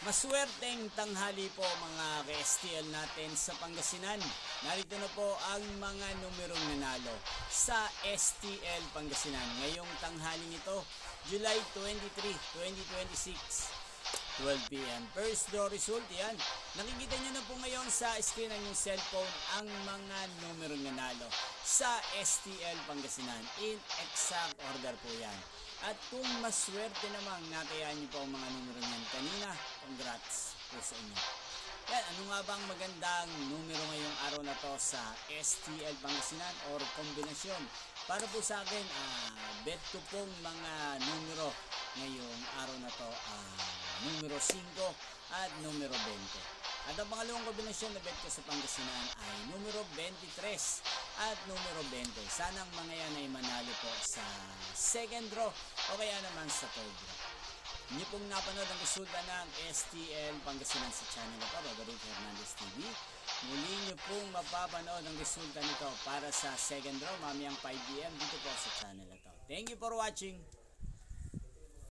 Maswerteng tanghali po mga ka-STL natin sa Pangasinan. Narito na po ang mga numerong nanalo sa STL Pangasinan ngayong tanghali nito, July 23, 2026. 12 p.m. First draw result, yan. Nakikita nyo na po ngayon sa screen ng yung cellphone ang mga numerong nanalo sa STL Pangasinan. In exact order po yan. At kung maswerte namang natayaan nyo po ang mga numero niyan kanina, congrats po sa inyo. Yan, ano nga bang magandang numero ngayong araw na to sa STL Pangasinan or kombinasyon? Para po sa akin, bet ko pong mga numero ngayong araw na to, numero 5 at numero 20. At ang pangalawang kombinasyon na bet ko sa Pangasinan ay numero 23 at numero 20. Sanang mga yan ay manalo po sa second draw o kaya naman sa third draw. Hindi pong napanood ang resulta ng STL Pangasinan sa channel na to, Roderick Hernandez TV. Muli nyo pong mapapanood ang resulta nito para sa second draw mamayang 5 p.m. dito po sa channel na to. Thank you for watching.